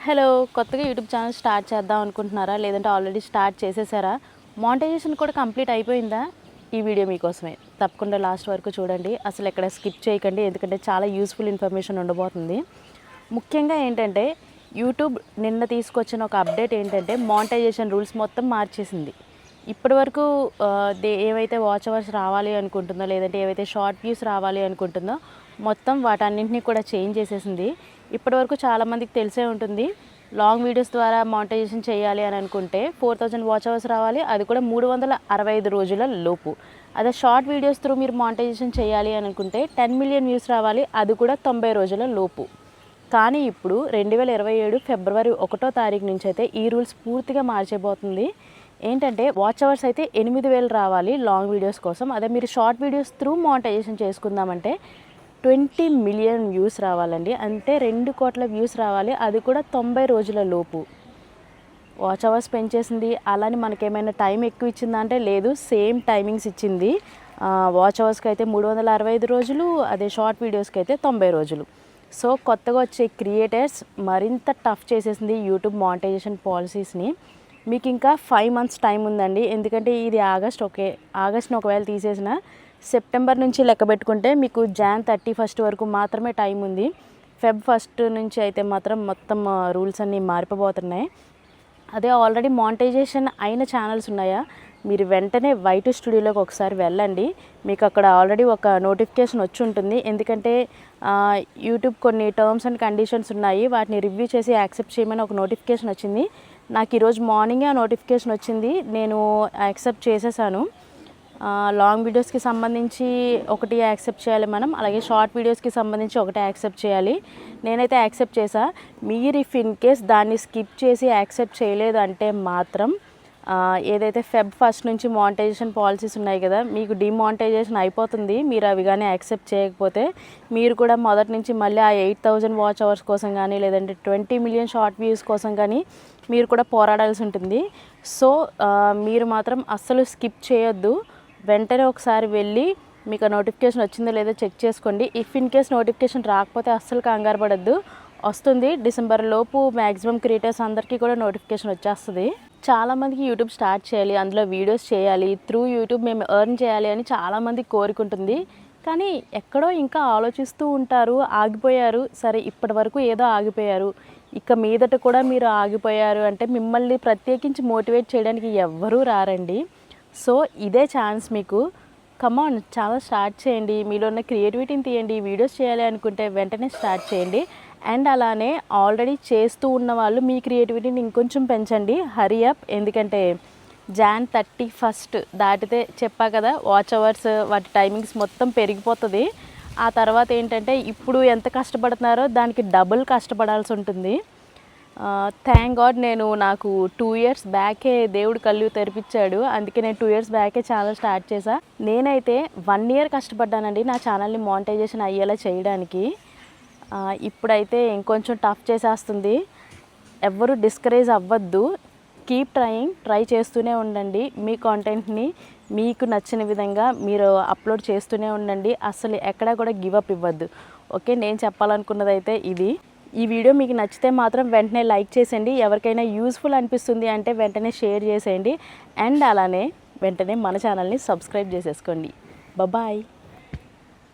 Hello, కొత్తగా YouTube channel start చేద్దాం అనుకుంటున్నారా? లేదంటే ఆల్రెడీ స్టార్ట్ చేసేసారా? మానిటైజేషన్ కూడా కంప్లీట్ అయిపోయిందా? ఈ వీడియో మీకోసమే. తప్పకుండా లాస్ట్ వరకు చూడండి. అసలు ఎక్కడ స్కిప్ చేయకండి, ఎందుకంటే చాలా యూస్ఫుల్ ఇన్ఫర్మేషన్ ఉండబోతుంది. ముఖ్యంగా ఏంటంటే యూట్యూబ్ నిన్న తీసుకొచ్చిన ఒక అప్డేట్ ఏంటంటే మానిటైజేషన్ రూల్స్ మొత్తం మార్చేసింది. ఇప్పటి వరకు ఏవైతే వాచ్ అవర్స్ రావాలి అనుకుంటుందో, లేదంటే ఏవైతే షార్ట్ వ్యూస్ రావాలి అనుకుంటుందో మొత్తం వాటన్నింటినీ కూడా చేంజ్ చేసేసింది. ఇప్పటివరకు చాలామందికి తెలిసే ఉంటుంది, లాంగ్ వీడియోస్ ద్వారా మానిటైజేషన్ చేయాలి అని అనుకుంటే 4000 వాచ్ అవర్స్ రావాలి, అది కూడా 365 రోజుల లోపు. అదే షార్ట్ వీడియోస్ త్రూ మీరు మానిటైజేషన్ చేయాలి అని అనుకుంటే 10 మిలియన్ వ్యూస్ రావాలి, అది కూడా 90 రోజుల లోపు. కానీ ఇప్పుడు 2027 ఫిబ్రవరి 1వ తారీఖు నుంచి అయితే ఈ రూల్స్ పూర్తిగా మార్చేయబోతుంది. ఏంటంటే వాచ్ అవర్స్ అయితే 8000 రావాలి లాంగ్ వీడియోస్ కోసం. అదే మీరు షార్ట్ వీడియోస్ త్రూ మానిటైజేషన్ చేసుకుందామంటే 20 మిలియన్ వ్యూస్ రావాలండి. అంటే 2 కోట్ల వ్యూస్ రావాలి, అది కూడా 90 రోజుల లోపు. వాచ్ అవర్స్ పెంచేసింది. అలానే మనకేమైనా టైం ఎక్కువ ఇచ్చిందా అంటే లేదు, సేమ్ టైమింగ్స్ ఇచ్చింది. వాచ్ అవర్స్కి అయితే 365 రోజులు, అదే షార్ట్ వీడియోస్కి అయితే 90 రోజులు. సో కొత్తగా వచ్చే క్రియేటర్స్ మరింత టఫ్ చేసేసింది యూట్యూబ్ మానిటైజేషన్ పాలసీస్ని. మీకు ఇంకా 5 మంత్స్ టైం ఉందండి. ఎందుకంటే ఇది ఆగస్ట్ని ఒకవేళ తీసేసిన సెప్టెంబర్ నుంచి లెక్క పెట్టుకుంటే మీకు జాన్ 31 వరకు మాత్రమే టైం ఉంది. ఫెబ్ 1 నుంచి అయితే మాత్రం మొత్తం రూల్స్ అన్నీ మారిపోతున్నాయి. అదే ఆల్రెడీ మానిటైజేషన్ అయిన ఛానల్స్ ఉన్నాయా, మీరు వెంటనే వైట్ స్టూడియోలోకి ఒకసారి వెళ్ళండి. మీకు అక్కడ ఆల్రెడీ ఒక నోటిఫికేషన్ వచ్చి ఉంటుంది. ఎందుకంటే యూట్యూబ్ కొన్ని టర్మ్స్ అండ్ కండిషన్స్ ఉన్నాయి, వాటిని రివ్యూ చేసి యాక్సెప్ట్ చేయమని ఒక నోటిఫికేషన్ వచ్చింది. నాకు ఈరోజు మార్నింగే ఆ నోటిఫికేషన్ వచ్చింది, నేను యాక్సెప్ట్ చేసేసాను. లాంగ్ వీడియోస్కి సంబంధించి ఒకటి యాక్సెప్ట్ చేయాలి మనం, అలాగే షార్ట్ వీడియోస్కి సంబంధించి ఒకటి యాక్సెప్ట్ చేయాలి. నేనైతే యాక్సెప్ట్ చేసా. మీరు ఇఫ్ ఇన్ కేస్ దాన్ని స్కిప్ చేసి యాక్సెప్ట్ చేయలేదు అంటే మాత్రం ఏదైతే ఫెబ్ 1 నుంచి మానిటైజేషన్ పాలసీస్ ఉన్నాయి కదా, మీకు డిమానిటైజేషన్ అయిపోతుంది. మీరు అవి కానీ యాక్సెప్ట్ చేయకపోతే మీరు కూడా మొదటి నుంచి మళ్ళీ ఆ 8000 వాచ్ అవర్స్ కోసం కానీ, లేదంటే 20 మిలియన్ షార్ట్ వ్యూస్ కోసం కానీ మీరు కూడా పోరాడాల్సి ఉంటుంది. సో మీరు మాత్రం అస్సలు స్కిప్ చేయొద్దు. వెంటనే ఒకసారి వెళ్ళి మీకు ఆ నోటిఫికేషన్ వచ్చిందో లేదో చెక్ చేసుకోండి. ఇఫ్ ఇన్ కేస్ నోటిఫికేషన్ రాకపోతే అస్సలు కంగారు పడద్దు, వస్తుంది. డిసెంబర్ లోపు మ్యాక్సిమం క్రియేటర్స్ అందరికీ కూడా నోటిఫికేషన్ వచ్చేస్తుంది. చాలామందికి యూట్యూబ్ స్టార్ట్ చేయాలి, అందులో వీడియోస్ చేయాలి, త్రూ యూట్యూబ్ మేము ఎర్న్ చేయాలి అని చాలామంది కోరుకుంటుంది. కానీ ఎక్కడో ఇంకా ఆలోచిస్తూ ఉంటారు, ఆగిపోయారు. సరే ఇప్పటి వరకు ఏదో ఆగిపోయారు, ఇక మీదట కూడా మీరు ఆగిపోయారు అంటే మిమ్మల్ని ప్రత్యేకించి మోటివేట్ చేయడానికి ఎవ్వరూ రారండి. సో ఇదే ఛాన్స్ మీకు. కమాన్, చాలా స్టార్ట్ చేయండి. మీలో ఉన్న క్రియేటివిటీని తీయండి. వీడియోస్ చేయాలి అనుకుంటే వెంటనే స్టార్ట్ చేయండి. అండ్ అలానే ఆల్రెడీ చేస్తూ ఉన్న వాళ్ళు మీ క్రియేటివిటీని ఇంకొంచెం పెంచండి. Hurry up. ఎందుకంటే జాన్ 31 దాటితే చెప్పా కదా, వాచ్ అవర్స్ వాటి టైమింగ్స్ మొత్తం పెరిగిపోతుంది. ఆ తర్వాత ఏంటంటే ఇప్పుడు ఎంత కష్టపడుతున్నారో దానికి డబుల్ కష్టపడాల్సి ఉంటుంది. థ్యాంక్ గాడ్ నాకు 2 ఇయర్స్ బ్యాకే దేవుడు కళ్ళు తెరిపించాడు. అందుకే నేను 2 ఇయర్స్ బ్యాకే ఛానల్ స్టార్ట్ చేశా. నేనైతే 1 ఇయర్ కష్టపడ్డానండి నా ఛానల్ని మానిటైజేషన్ అయ్యేలా చేయడానికి. ఇప్పుడైతే ఇంకొంచెం టఫ్ చేసేస్తుంది. ఎవ్వరూ డిస్కరేజ్ అవ్వద్దు. కీప్ ట్రై చేస్తూనే ఉండండి. మీ కాంటెంట్ని మీకు నచ్చిన విధంగా మీరు అప్లోడ్ చేస్తూనే ఉండండి. అసలు ఎక్కడా కూడా గివ్ అప్ ఇవ్వద్దు. ఓకే, నేను చెప్పాలనుకున్నది అయితే ఇది. ఈ వీడియో మీకు నచ్చితే మాత్రం వెంటనే లైక్ చేసేయండి. ఎవరికైనా యూస్ఫుల్ అనిపిస్తుంది అంటే వెంటనే షేర్ చేసేయండి. అండ్ అలానే వెంటనే మన ఛానల్ని సబ్స్క్రైబ్ చేసేసుకోండి. బాయ్.